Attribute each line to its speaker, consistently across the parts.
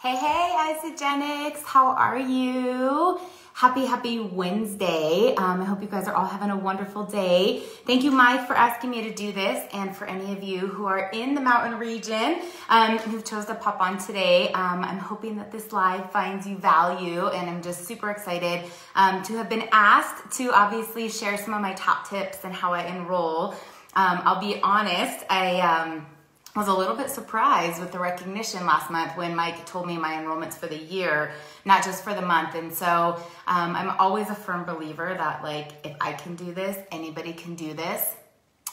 Speaker 1: Hey, Isagenix, how are you? Happy Wednesday. I hope you guys are all having a wonderful day. Thank you, Mike, for asking me to do this, and for any of you who are in the mountain region who chose to pop on today. I'm hoping that this live finds you value, and I'm just super excited to have been asked to obviously share some of my top tips and how I enroll. I'll be honest, I was a little bit surprised with the recognition last month when Mike told me my enrollments for the year, not just for the month. And so I'm always a firm believer that, like, if I can do this, anybody can do this.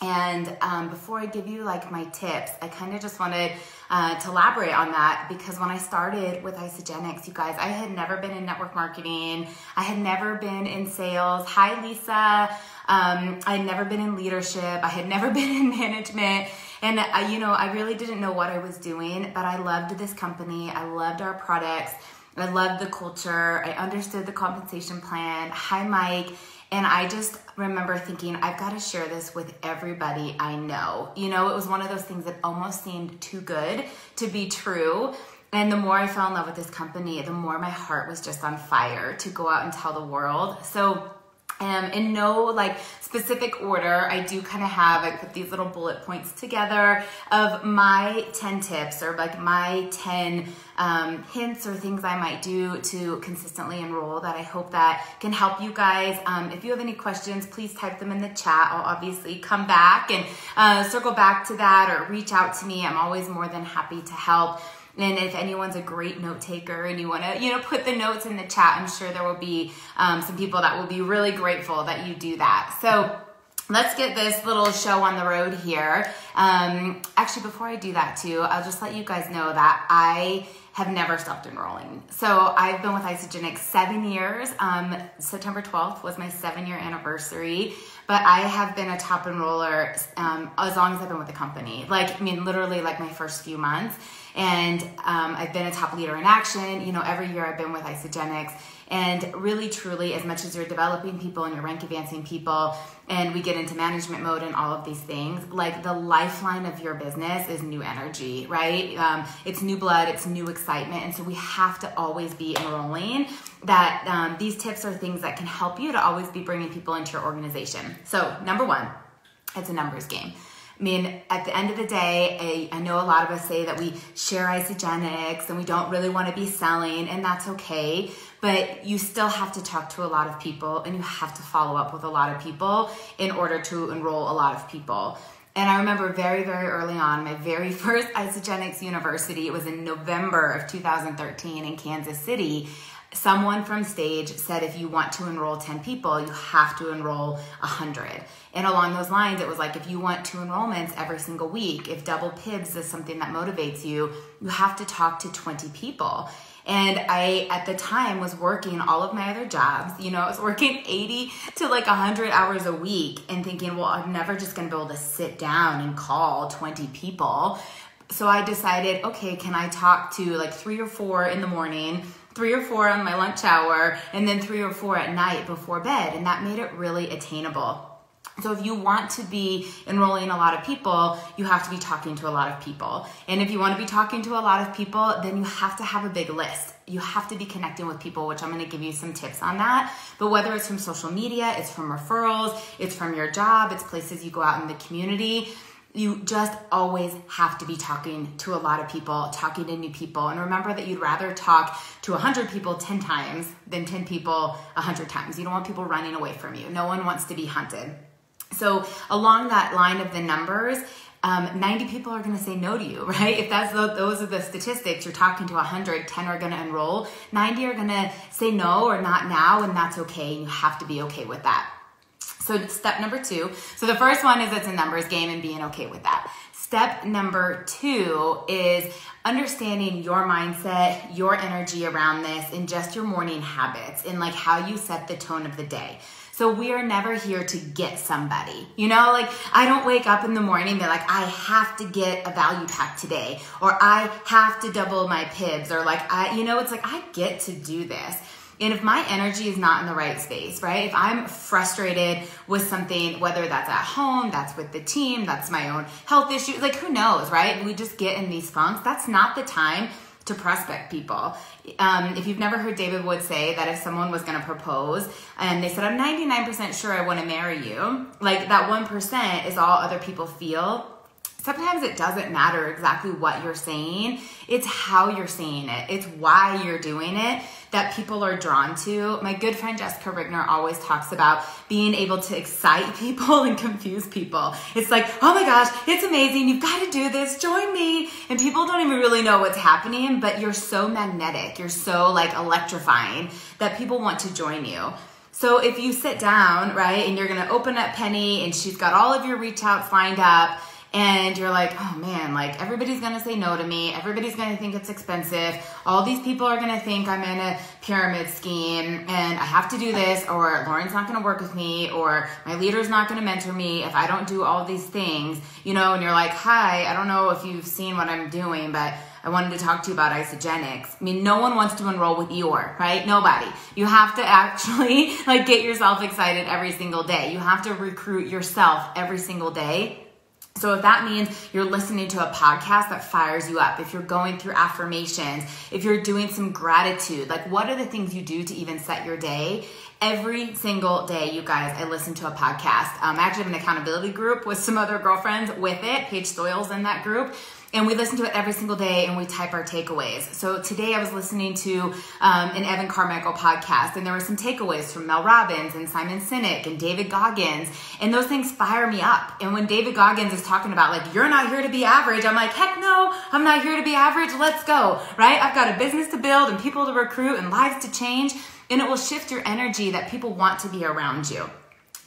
Speaker 1: And before I give you like my tips, I kind of just wanted to elaborate on that, because when I started with Isagenix, you guys, I had never been in network marketing. I had never been in sales. Hi, Lisa. I had never been in leadership. I had never been in management. And I really didn't know what I was doing, but I loved this company. I loved our products. I loved the culture. I understood the compensation plan. Hi, Mike. And I just remember thinking, I've got to share this with everybody I know. You know, it was one of those things that almost seemed too good to be true. And the more I fell in love with this company, the more my heart was just on fire to go out and tell the world. So in no like specific order, I do kind of have, I put these little bullet points together of my 10 tips, or like my 10 hints or things I might do to consistently enroll, that I hope that can help you guys. If you have any questions, please type them in the chat. I'll obviously come back and circle back to that, or reach out to me. I'm always more than happy to help. And if anyone's a great note taker and you want to, put the notes in the chat, I'm sure there will be some people that will be really grateful that you do that. So let's get this little show on the road here. Actually, before I do that too, I'll just let you guys know that I have never stopped enrolling. So I've been with Isagenix 7 years. September 12th was my 7-year anniversary. But I have been a top enroller as long as I've been with the company. Literally like my first few months. And I've been a top leader in action. Every year I've been with Isagenix. And really, truly, as much as you're developing people and you're rank advancing people, and we get into management mode and all of these things, like the lifeline of your business is new energy, right? It's new blood, it's new excitement. And so we have to always be enrolling. That these tips are things that can help you to always be bringing people into your organization. So number one, it's a numbers game. At the end of the day, I know a lot of us say that we share Isagenix and we don't really want to be selling, and that's okay. But you still have to talk to a lot of people, and you have to follow up with a lot of people in order to enroll a lot of people. And I remember very, very early on, my very first Isagenix University, it was in November of 2013 in Kansas City. Someone from stage said, if you want to enroll 10 people, you have to enroll 100. And along those lines, it was like, if you want 2 enrollments every single week, if double PIBs is something that motivates you, you have to talk to 20 people. And I, at the time, was working all of my other jobs. I was working 80 to like 100 hours a week, and thinking, well, I'm never just going to be able to sit down and call 20 people. So I decided, okay, can I talk to like 3 or 4 in the morning, 3 or 4 on my lunch hour, and then 3 or 4 at night before bed? And that made it really attainable. So if you want to be enrolling a lot of people, you have to be talking to a lot of people. And if you want to be talking to a lot of people, then you have to have a big list. You have to be connecting with people, which I'm going to give you some tips on that. But whether it's from social media, it's from referrals, it's from your job, it's places you go out in the community, you just always have to be talking to a lot of people, talking to new people. And remember that you'd rather talk to 100 people 10 times than 10 people 100 times. You don't want people running away from you. No one wants to be hunted. So along that line of the numbers, 90 people are going to say no to you, right? If those are the statistics, you're talking to 100, 10 are going to enroll, 90 are going to say no or not now, and that's okay. And you have to be okay with that. So step number 2. So the first one is it's a numbers game and being okay with that. Step number 2 is understanding your mindset, your energy around this, and just your morning habits, and like how you set the tone of the day. So we are never here to get somebody, I don't wake up in the morning and be like, I have to get a value pack today, or I have to double my PIBs, or I get to do this. And if my energy is not in the right space, right? If I'm frustrated with something, whether that's at home, that's with the team, that's my own health issue, like who knows, right? We just get in these funks. That's not the time to prospect people. If you've never heard David Wood say that if someone was going to propose and they said, I'm 99% sure I want to marry you, like that 1% is all other people feel. Sometimes it doesn't matter exactly what you're saying. It's how you're saying it. It's why you're doing it that people are drawn to. My good friend Jessica Rigner always talks about being able to excite people and confuse people. It's like, oh my gosh, it's amazing. You've got to do this. Join me. And people don't even really know what's happening, but you're so magnetic. You're so like electrifying that people want to join you. So if you sit down, right, and you're going to open up Penny and she's got all of your reach outs lined up, and you're like, oh man, like everybody's going to say no to me. Everybody's going to think it's expensive. All these people are going to think I'm in a pyramid scheme and I have to do this, or Lauren's not going to work with me, or my leader's not going to mentor me if I don't do all these things, you know, and you're like, hi, I don't know if you've seen what I'm doing, but I wanted to talk to you about Isagenix. I mean, no one wants to enroll with Eeyore, right? Nobody. You have to actually like get yourself excited every single day. You have to recruit yourself every single day. So if that means you're listening to a podcast that fires you up, if you're going through affirmations, if you're doing some gratitude, like what are the things you do to even set your day? Every single day, you guys, I listen to a podcast. I actually have an accountability group with some other girlfriends with it. Paige Stoyle's in that group. And we listen to it every single day and we type our takeaways. So today I was listening to an Evan Carmichael podcast, and there were some takeaways from Mel Robbins and Simon Sinek and David Goggins. And those things fire me up. And when David Goggins is talking about like, you're not here to be average, I'm like, heck no, I'm not here to be average. Let's go, right? I've got a business to build and people to recruit and lives to change. And it will shift your energy that people want to be around you.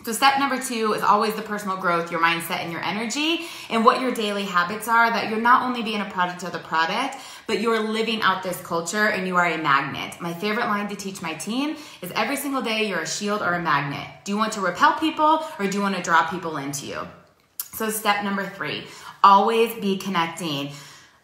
Speaker 1: So step number 2 is always the personal growth, your mindset and your energy, and what your daily habits are, that you're not only being a product of the product, but you're living out this culture and you are a magnet. My favorite line to teach my team is every single day you're a shield or a magnet. Do you want to repel people or do you want to draw people into you? So step number 3, always be connecting.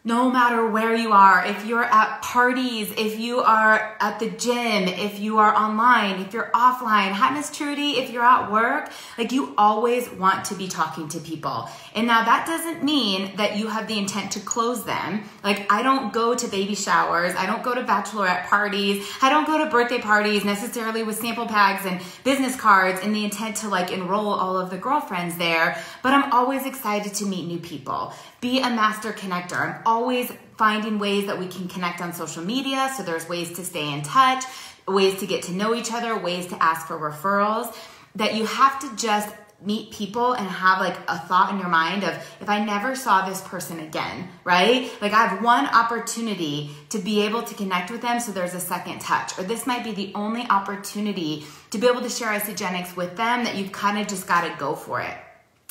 Speaker 1: No matter where you are, if you're at parties, if you are at the gym, if you are online, if you're offline, hi Miss Trudy, if you're at work, like you always want to be talking to people. And now that doesn't mean that you have the intent to close them. Like I don't go to baby showers, I don't go to bachelorette parties, I don't go to birthday parties necessarily with sample packs and business cards and the intent to like enroll all of the girlfriends there, but I'm always excited to meet new people. Be a master connector. I'm always finding ways that we can connect on social media. So there's ways to stay in touch, ways to get to know each other, ways to ask for referrals, that you have to just meet people and have like a thought in your mind of, if I never saw this person again, right? Like I have one opportunity to be able to connect with them. So there's a second touch, or this might be the only opportunity to be able to share Isagenix with them, that you've kind of just got to go for it.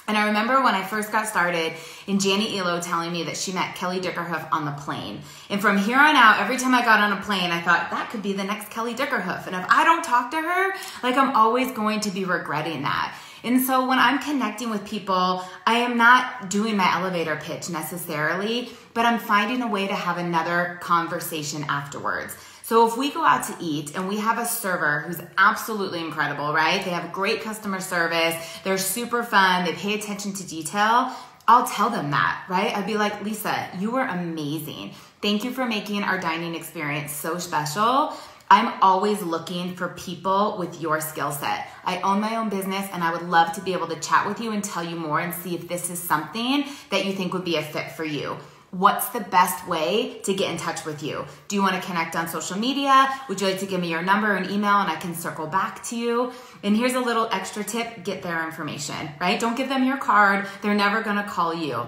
Speaker 1: And I remember when I first got started, and Janie Elo telling me that she met Kelly Dickerhoof on the plane. And from here on out, every time I got on a plane, I thought that could be the next Kelly Dickerhoof. And if I don't talk to her, like I'm always going to be regretting that. And so when I'm connecting with people, I am not doing my elevator pitch necessarily, but I'm finding a way to have another conversation afterwards. So if we go out to eat and we have a server who's absolutely incredible, right? They have great customer service. They're super fun. They pay attention to detail. I'll tell them that, right? I'd be like, Lisa, you were amazing. Thank you for making our dining experience so special. I'm always looking for people with your skill set. I own my own business and I would love to be able to chat with you and tell you more and see if this is something that you think would be a fit for you. What's the best way to get in touch with you? Do you want to connect on social media? Would you like to give me your number and email and I can circle back to you? And here's a little extra tip, get their information, right? Don't give them your card. They're never going to call you.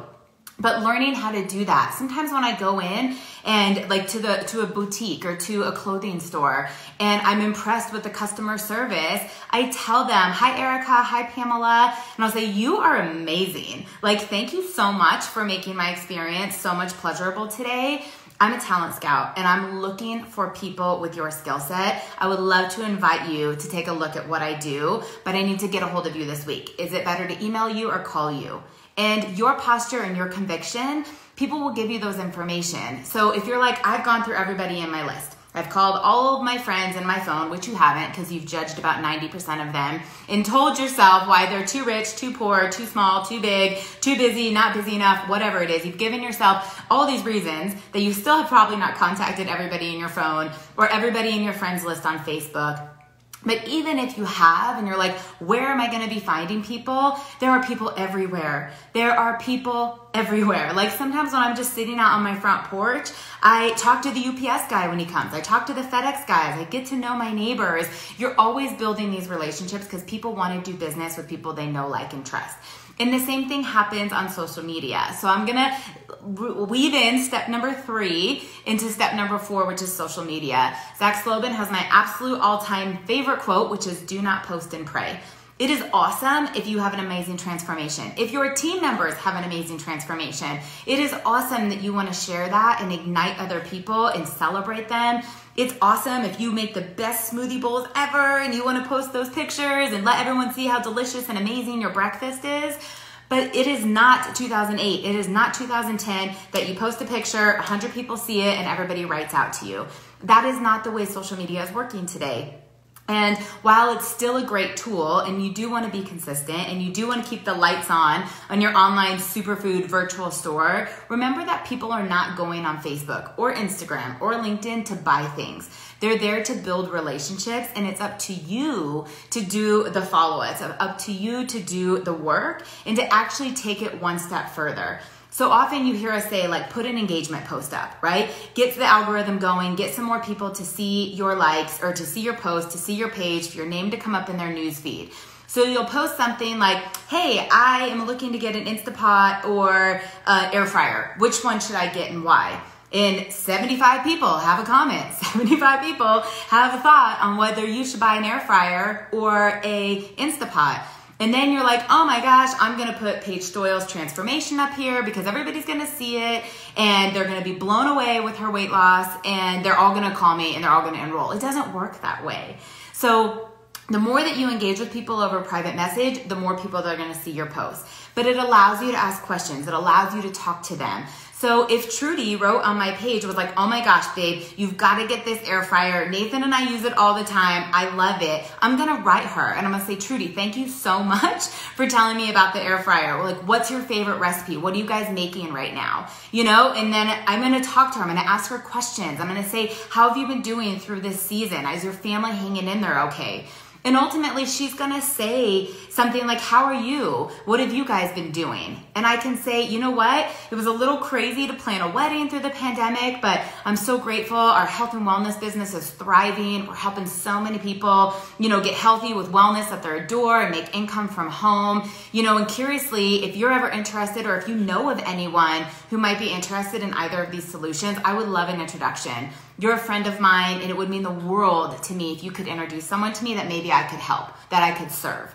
Speaker 1: But learning how to do that. Sometimes when I go in and like to a boutique or to a clothing store and I'm impressed with the customer service, I tell them, hi Erica, hi Pamela, and I'll say, you are amazing. Like, thank you so much for making my experience so much pleasurable today. I'm a talent scout and I'm looking for people with your skill set. I would love to invite you to take a look at what I do, but I need to get a hold of you this week. Is it better to email you or call you? And your posture and your conviction, people will give you those information. So if you're like, I've gone through everybody in my list, I've called all of my friends in my phone, which you haven't because you've judged about 90% of them, and told yourself why they're too rich, too poor, too small, too big, too busy, not busy enough, whatever it is. You've given yourself all these reasons that you still have probably not contacted everybody in your phone or everybody in your friends list on Facebook. But even if you have, and you're like, where am I going to be finding people? There are people everywhere. There are people everywhere. Like sometimes when I'm just sitting out on my front porch, I talk to the UPS guy when he comes. I talk to the FedEx guys. I get to know my neighbors. You're always building these relationships because people want to do business with people they know, like, and trust. And the same thing happens on social media. So I'm going to weave in step number 3 into step number 4, which is social media. Zach Slobin has my absolute all-time favorite quote, which is do not post and pray. It is awesome if you have an amazing transformation. If your team members have an amazing transformation, it is awesome that you want to share that and ignite other people and celebrate them. It's awesome if you make the best smoothie bowls ever and you want to post those pictures and let everyone see how delicious and amazing your breakfast is. But it is not 2008. It is not 2010 that you post a picture, 100 people see it, and everybody writes out to you. That is not the way social media is working today. And while it's still a great tool and you do want to be consistent and you do want to keep the lights on your online superfood virtual store, remember that people are not going on Facebook or Instagram or LinkedIn to buy things. They're there to build relationships, and it's up to you to do the follow-ups, up to you to do the work and to actually take it one step further. So often you hear us say, like, put an engagement post up, right? Get the algorithm going, get some more people to see your likes or to see your post, to see your page, for your name to come up in their news feed. So you'll post something like, hey, I am looking to get an Instapot or air fryer. Which one should I get and why? And 75 people have a comment. 75 people have a thought on whether you should buy an air fryer or a Instapot. And then you're like, oh my gosh, I'm going to put Paige Stoyle's transformation up here because everybody's going to see it and they're going to be blown away with her weight loss and they're all going to call me and they're all going to enroll. It doesn't work that way. So the more that you engage with people over private message, the more people that are going to see your post. But it allows you to ask questions. It allows you to talk to them. So if Trudy wrote on my page, was like, oh my gosh, babe, you've got to get this air fryer. Nathan and I use it all the time. I love it. I'm going to write her and I'm going to say, Trudy, thank you so much for telling me about the air fryer. Or like, what's your favorite recipe? What are you guys making right now? You know, and then I'm going to talk to her. I'm going to ask her questions. I'm going to say, how have you been doing through this season? Is your family hanging in there okay? And ultimately, she's going to say something like, how are you? What have you guys been doing? And I can say, you know what? It was a little crazy to plan a wedding through the pandemic, but I'm so grateful. Our health and wellness business is thriving. We're helping so many people, you know, get healthy with wellness at their door and make income from home. You know, and curiously, if you're ever interested or if you know of anyone who might be interested in either of these solutions, I would love an introduction. You're a friend of mine, and it would mean the world to me if you could introduce someone to me that maybe I could help, that I could serve.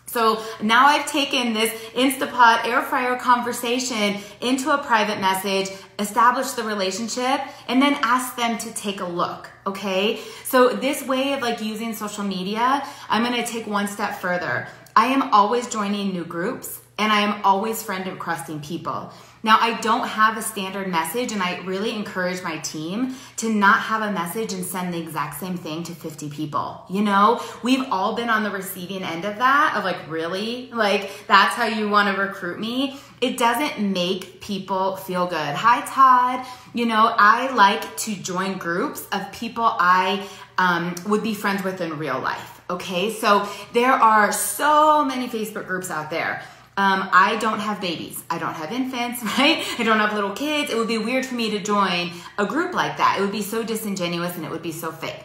Speaker 1: So now I've taken this Instapot air fryer conversation into a private message, established the relationship, and then asked them to take a look, okay? So this way of like using social media, I'm gonna take one step further. I am always joining new groups, and I am always friend requesting people. Now, I don't have a standard message, and I really encourage my team to not have a message and send the exact same thing to 50 people. You know, we've all been on the receiving end of that, of like, really? Like, that's how you want to recruit me? It doesn't make people feel good. Hi, Todd. You know, I like to join groups of people I would be friends with in real life, okay? So there are so many Facebook groups out there. I don't have babies. I don't have infants, right? I don't have little kids. It would be weird for me to join a group like that. It would be so disingenuous and it would be so fake.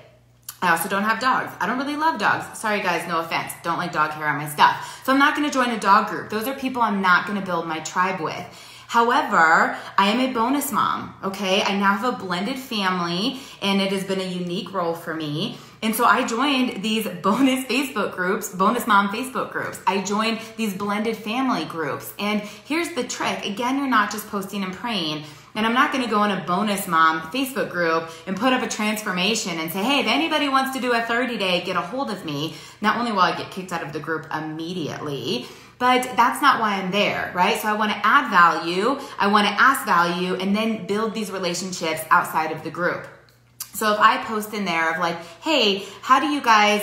Speaker 1: I also don't have dogs. I don't really love dogs. Sorry guys, no offense. Don't like dog hair on my stuff. So I'm not going to join a dog group. Those are people I'm not going to build my tribe with. However, I am a bonus mom, okay? I now have a blended family and it has been a unique role for me. And so I joined these bonus Facebook groups, bonus mom Facebook groups. I joined these blended family groups. And here's the trick. Again, you're not just posting and praying. And I'm not going to go in a bonus mom Facebook group and put up a transformation and say, hey, if anybody wants to do a 30-day, get a hold of me. Not only will I get kicked out of the group immediately, but that's not why I'm there, right? So I want to add value, I want to ask value, and then build these relationships outside of the group. So if I post in there of like, hey, how do you guys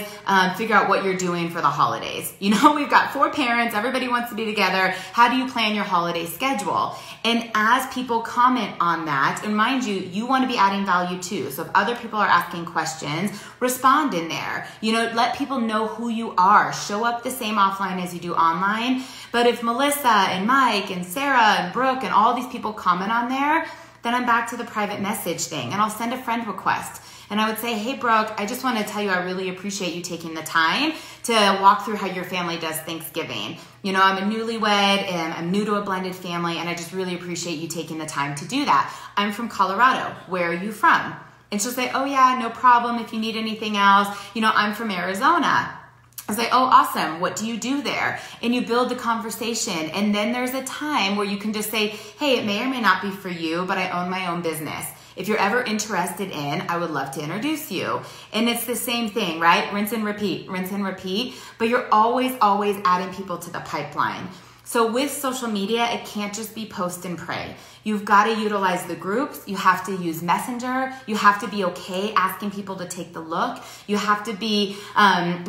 Speaker 1: figure out what you're doing for the holidays? You know, we've got 4 parents, everybody wants to be together. How do you plan your holiday schedule? And as people comment on that, and mind you, you want to be adding value too. So if other people are asking questions, respond in there. You know, let people know who you are. Show up the same offline as you do online. But if Melissa and Mike and Sarah and Brooke and all these people comment on there, then I'm back to the private message thing, and I'll send a friend request. And I would say, hey, Brooke, I just want to tell you I really appreciate you taking the time to walk through how your family does Thanksgiving. You know, I'm a newlywed and I'm new to a blended family, and I just really appreciate you taking the time to do that. I'm from Colorado. Where are you from? And she'll say, oh yeah, no problem if you need anything else. You know, I'm from Arizona. I say, oh, awesome. What do you do there? And you build the conversation. And then there's a time where you can just say, hey, it may or may not be for you, but I own my own business. If you're ever interested in, I would love to introduce you. And it's the same thing, right? Rinse and repeat, but you're always adding people to the pipeline. So with social media, it can't just be post and pray. You've got to utilize the groups. You have to use Messenger. You have to be okay asking people to take the look. You have to be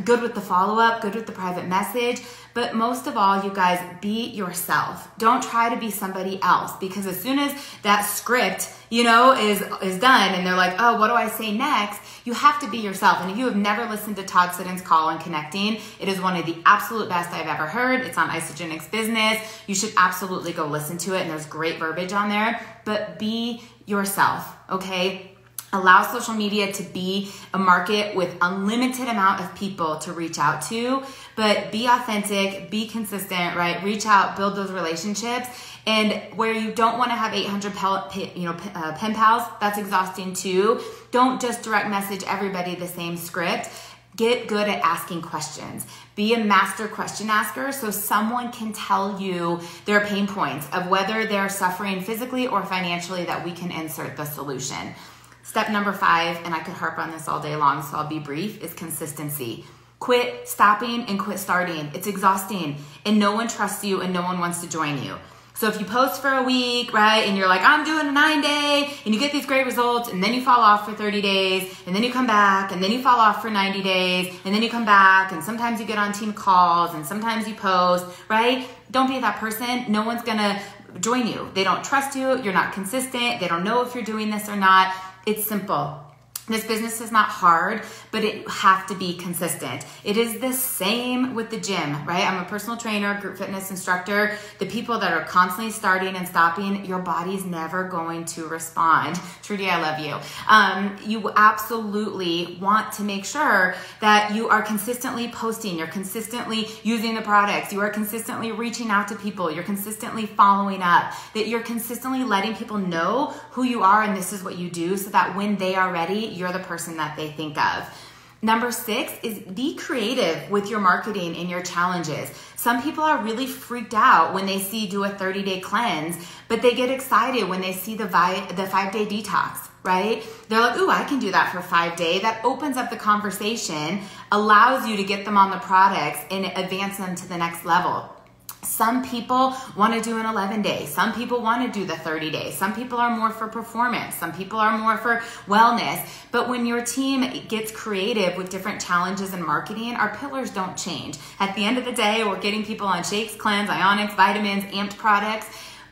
Speaker 1: good with the follow-up, good with the private message. But most of all, you guys, be yourself. Don't try to be somebody else, because as soon as that script, you know, is done and they're like, oh, what do I say next? You have to be yourself. And if you have never listened to Todd Sitton's Call on Connecting, it is one of the absolute best I've ever heard. It's on Isagenix Business. You should absolutely go listen to it, and there's great verbiage on there. But be yourself, okay? Allow social media to be a market with unlimited amount of people to reach out to, but be authentic, be consistent, right? Reach out, build those relationships. And where you don't want to have 800 pen pals, that's exhausting too. Don't just direct message everybody the same script. Get good at asking questions. Be a master question asker so someone can tell you their pain points of whether they're suffering physically or financially, that we can insert the solution. Step number 5, and I could harp on this all day long, so I'll be brief, is consistency. Quit stopping and quit starting. It's exhausting, and no one trusts you and no one wants to join you. So if you post for a week, right, and you're like, I'm doing a 9-day, and you get these great results, and then you fall off for 30 days, and then you come back, and then you fall off for 90 days, and then you come back, and sometimes you get on team calls, and sometimes you post, right? Don't be that person. No one's gonna join you. They don't trust you. You're not consistent. They don't know if you're doing this or not. It's simple. This business is not hard, but it have to be consistent. It is the same with the gym, right? I'm a personal trainer, group fitness instructor. The people that are constantly starting and stopping, your body's never going to respond. Trudy, I love you. You absolutely want to make sure that you are consistently posting, you're consistently using the products, you are consistently reaching out to people, you're consistently following up, that you're consistently letting people know who you are and this is what you do, so that when they are ready, you're the person that they think of. Number 6 is be creative with your marketing and your challenges. Some people are really freaked out when they see do a 30-day cleanse, but they get excited when they see the 5-day detox, right? They're like, ooh, I can do that for 5 days. That opens up the conversation, allows you to get them on the products and advance them to the next level. Some people want to do an 11-day. Some people want to do the 30-day. Some people are more for performance. Some people are more for wellness. But when your team gets creative with different challenges in marketing, our pillars don't change. At the end of the day, we're getting people on shakes, cleanse, ionics, vitamins, amped products.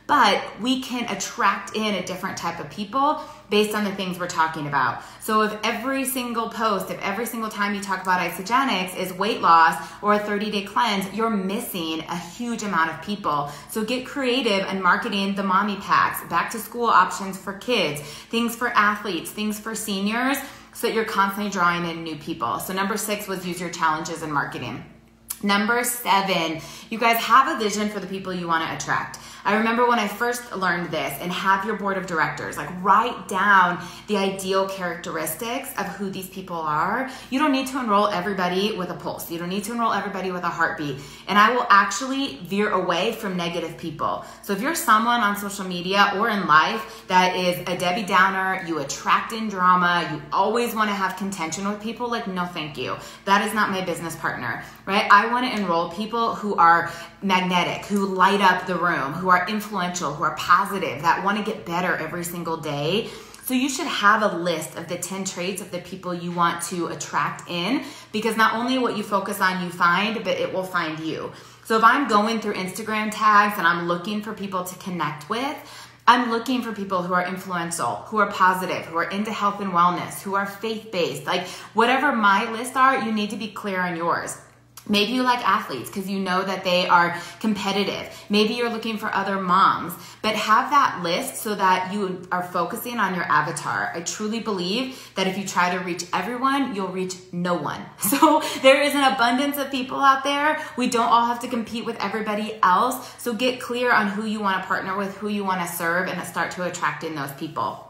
Speaker 1: But we can attract in a different type of people based on the things we're talking about. So if every single post, if every single time you talk about Isagenix is weight loss or a 30-day cleanse, you're missing a huge amount of people. So get creative in marketing the mommy packs, back to school options for kids, things for athletes, things for seniors, so that you're constantly drawing in new people. So number 6 was use your challenges in marketing. Number 7, you guys have a vision for the people you want to attract. I remember when I first learned this, and have your board of directors, like write down the ideal characteristics of who these people are. You don't need to enroll everybody with a pulse. You don't need to enroll everybody with a heartbeat. And I will actually veer away from negative people. So if you're someone on social media or in life that is a Debbie Downer, you attract in drama, you always want to have contention with people, like, no, thank you. That is not my business partner, right? I want to enroll people who are magnetic, who light up the room, who are influential, who are positive, that want to get better every single day. So you should have a list of the 10 traits of the people you want to attract in, because not only what you focus on you find, but it will find you. So if I'm going through Instagram tags and I'm looking for people to connect with, I'm looking for people who are influential, who are positive, who are into health and wellness, who are faith-based. Like whatever my lists are, you need to be clear on yours. Maybe you like athletes because you know that they are competitive. Maybe you're looking for other moms, but have that list so that you are focusing on your avatar. I truly believe that if you try to reach everyone, you'll reach no one. So there is an abundance of people out there. We don't all have to compete with everybody else. So get clear on who you want to partner with, who you want to serve, and start to attract in those people.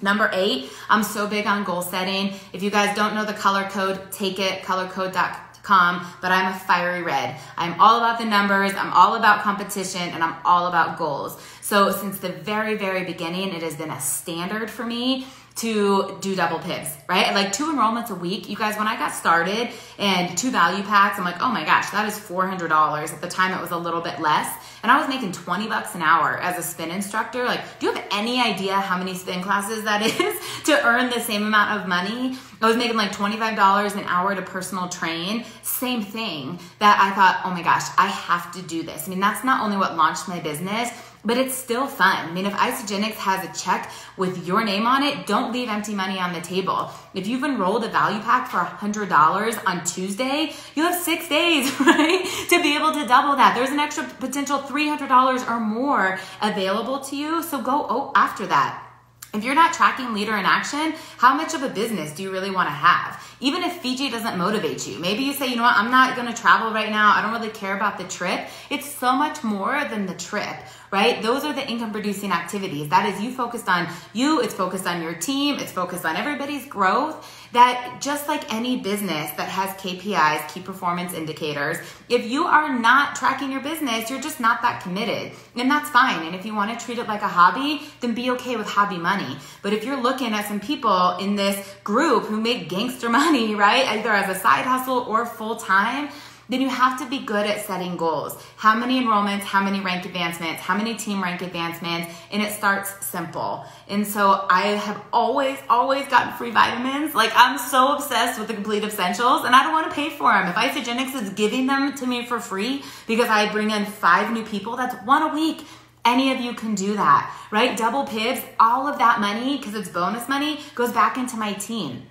Speaker 1: Number 8, I'm so big on goal setting. If you guys don't know the color code, take it, colorcode.com. But I'm a fiery red. I'm all about the numbers, I'm all about competition, and I'm all about goals. So since the very, very beginning, it has been a standard for me to do double pibs, right? Like 2 enrollments a week. You guys, when I got started and 2 value packs, I'm like, oh my gosh, that is $400. At the time, it was a little bit less. And I was making $20 an hour as a spin instructor. Like, do you have any idea how many spin classes that is to earn the same amount of money? I was making like $25 an hour to personal train. Same thing that I thought, oh my gosh, I have to do this. I mean, that's not only what launched my business, but it's still fun. I mean, if Isagenix has a check with your name on it, don't leave empty money on the table. If you've enrolled a value pack for $100 on Tuesday, you have 6 days, right, to be able to double that. There's an extra potential $300 or more available to you, so go after that. If you're not tracking Leader in Action, how much of a business do you really want to have? Even if Fiji doesn't motivate you, maybe you say, you know what, I'm not going to travel right now. I don't really care about the trip. It's so much more than the trip, right? Those are the income producing activities. That is you focused on you. It's focused on your team. It's focused on everybody's growth. That just like any business that has KPIs, key performance indicators, if you are not tracking your business, you're just not that committed. And that's fine. And if you want to treat it like a hobby, then be okay with hobby money. But if you're looking at some people in this group who make gangster money, right, either as a side hustle or full time, then you have to be good at setting goals. How many enrollments, how many rank advancements, how many team rank advancements, and it starts simple. And so I have always gotten free vitamins. Like I'm so obsessed with the Complete Essentials and I don't want to pay for them. If Isagenix is giving them to me for free because I bring in 5 new people, that's 1 a week. Any of you can do that, right? Double pibs, all of that money, because it's bonus money, goes back into my team.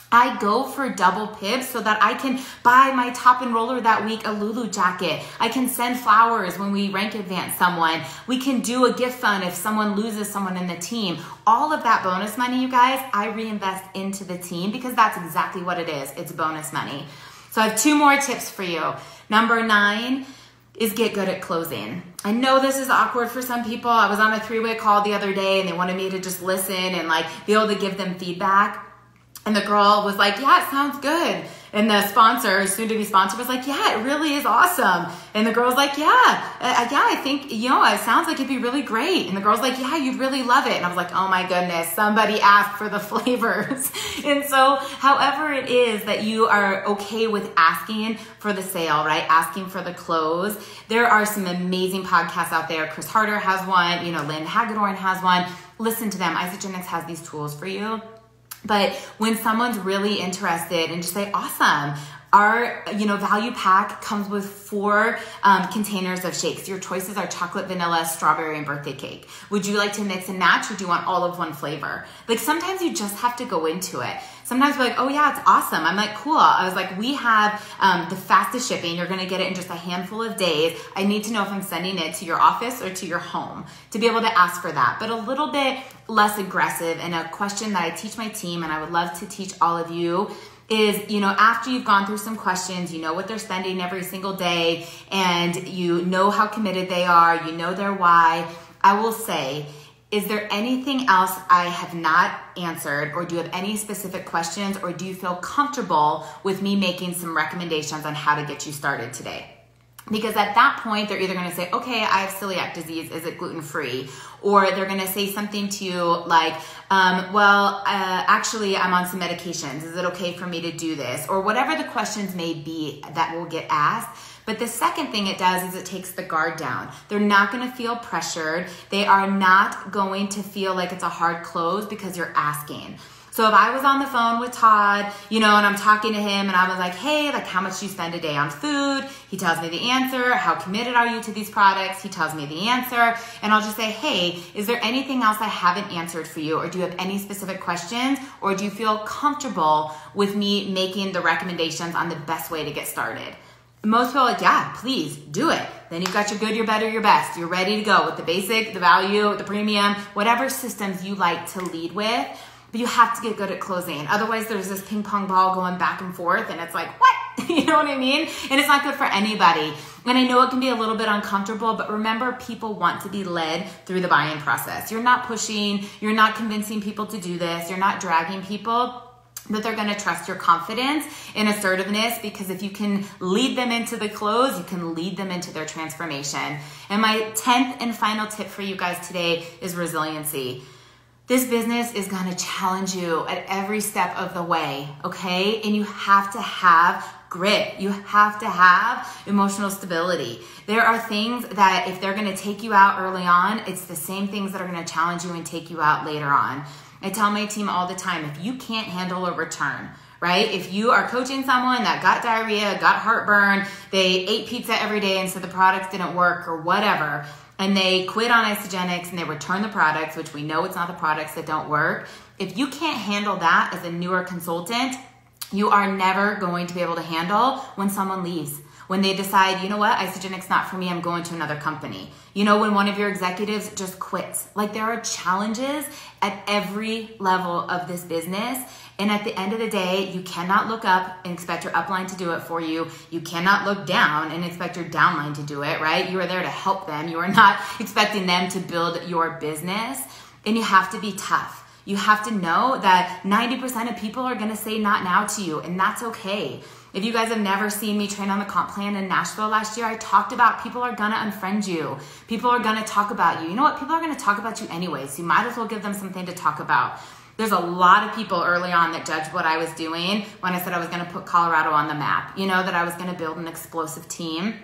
Speaker 1: I go for double pibs so that I can buy my top enroller that week a Lulu jacket. I can send flowers when we rank advance someone. We can do a gift fund if someone loses someone in the team. All of that bonus money, you guys, I reinvest into the team because that's exactly what it is. It's bonus money. So I have 2 more tips for you. Number 9 is get good at closing. I know this is awkward for some people. I was on a 3-way call the other day and they wanted me to just listen and like be able to give them feedback. And the girl was like, yeah, it sounds good. And the sponsor, soon-to-be sponsor, was like, yeah, it really is awesome. And the girl's like, yeah, I think, you know, it sounds like it'd be really great. And the girl's like, yeah, you'd really love it. And I was like, oh my goodness, somebody asked for the flavors. And so however it is that you are okay with asking for the sale, right? Asking for the close. There are some amazing podcasts out there. Chris Harder has one, you know, Lynn Hagedorn has one. Listen to them. Isagenix has these tools for you. But when someone's really interested and just say, awesome, our, value pack comes with 4 containers of shakes. Your choices are chocolate, vanilla, strawberry, and birthday cake. Would you like to mix and match or do you want all of one flavor? Like sometimes you just have to go into it. Sometimes we're like, oh yeah, it's awesome. I'm like, cool. I was like, we have the fastest shipping. You're going to get it in just a handful of days. I need to know if I'm sending it to your office or to your home to be able to ask for that. But a little bit less aggressive, and a question that I teach my team and I would love to teach all of you is, after you've gone through some questions, you know what they're spending every single day and you know how committed they are, you know their why, I will say, is there anything else I have not answered, or do you have any specific questions, or do you feel comfortable with me making some recommendations on how to get you started today? Because at that point, they're either going to say, okay, I have celiac disease. Is it gluten-free? Or they're going to say something to you like, actually, I'm on some medications. Is it okay for me to do this? Or whatever the questions may be that will get asked. But the second thing it does is it takes the guard down. They're not going to feel pressured. They are not going to feel like it's a hard close because you're asking. So if I was on the phone with Todd, and I'm talking to him and I was like, hey, like how much do you spend a day on food? He tells me the answer. How committed are you to these products? He tells me the answer. And I'll just say, hey, is there anything else I haven't answered for you? Or do you have any specific questions? Or do you feel comfortable with me making the recommendations on the best way to get started? Most people are like, yeah, please do it. Then you've got your good, your better, your best. You're ready to go with the basic, the value, the premium, whatever systems you like to lead with. But you have to get good at closing. Otherwise, there's this ping pong ball going back and forth and it's like, what? You know what I mean? And it's not good for anybody. And I know it can be a little bit uncomfortable, but remember, people want to be led through the buying process. You're not pushing, you're not convincing people to do this, you're not dragging people, but they're going to trust your confidence and assertiveness, because if you can lead them into the close, you can lead them into their transformation. And my 10th and final tip for you guys today is resiliency. This business is going to challenge you at every step of the way, okay? And you have to have grit. You have to have emotional stability. There are things that if they're going to take you out early on, it's the same things that are going to challenge you and take you out later on. I tell my team all the time, if you can't handle a return, right? If you are coaching someone that got diarrhea, got heartburn, they ate pizza every day and so the products didn't work or whatever, and they quit on Isagenix and they return the products, which we know it's not the products that don't work. If you can't handle that as a newer consultant, you are never going to be able to handle when someone leaves. When they decide, you know what, Isagenix not for me, I'm going to another company. When one of your executives just quits. Like, there are challenges at every level of this business. And at the end of the day, you cannot look up and expect your upline to do it for you. You cannot look down and expect your downline to do it, right? You are there to help them. You are not expecting them to build your business. And you have to be tough. You have to know that 90% of people are going to say not now to you, and that's okay. If you guys have never seen me train on the comp plan in Nashville last year, I talked about people are going to unfriend you. People are going to talk about you. You know what? People are going to talk about you anyways. So you might as well give them something to talk about. There's a lot of people early on that judged what I was doing when I said I was going to put Colorado on the map, that I was going to build an explosive team.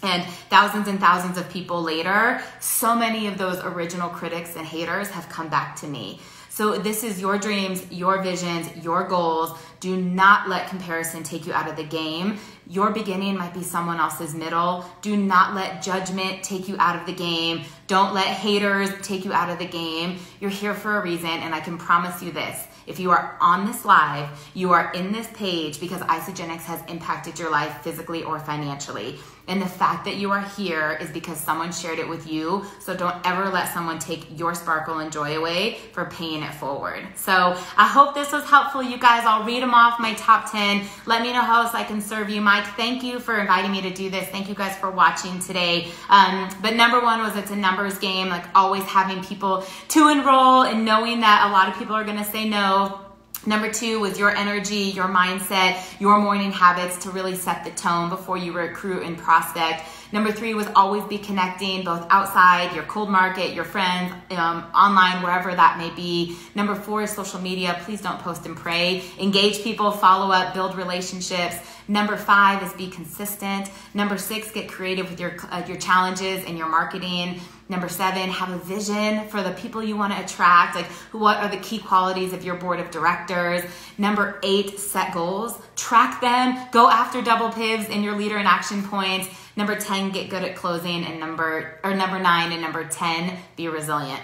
Speaker 1: And thousands of people later, so many of those original critics and haters have come back to me. So this is your dreams, your visions, your goals. Do not let comparison take you out of the game. Your beginning might be someone else's middle. Do not let judgment take you out of the game. Don't let haters take you out of the game. You're here for a reason, and I can promise you this. If you are on this live, you are in this page because Isagenix has impacted your life physically or financially. And the fact that you are here is because someone shared it with you. So don't ever let someone take your sparkle and joy away for paying it forward. So I hope this was helpful, you guys. I'll read them off, my top 10. Let me know how else I can serve you. Mike, thank you for inviting me to do this. Thank you guys for watching today. But number one was it's a numbers game, like always having people to enroll and knowing that a lot of people are going to say no. Number two was your energy, your mindset, your morning habits to really set the tone before you recruit and prospect. Number three was always be connecting both outside, your cold market, your friends, online, wherever that may be. Number four is social media. Please don't post and pray. Engage people, follow up, build relationships. Number five is be consistent. Number six, get creative with your challenges and your marketing. Number seven, have a vision for the people you want to attract. Like, what are the key qualities of your board of directors? Number eight, set goals. Track them. Go after double pivots and your leader and action points. Number 10, get good at closing. And number 9 and number 10, be resilient.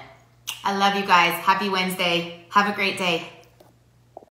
Speaker 1: I love you guys. Happy Wednesday. Have a great day.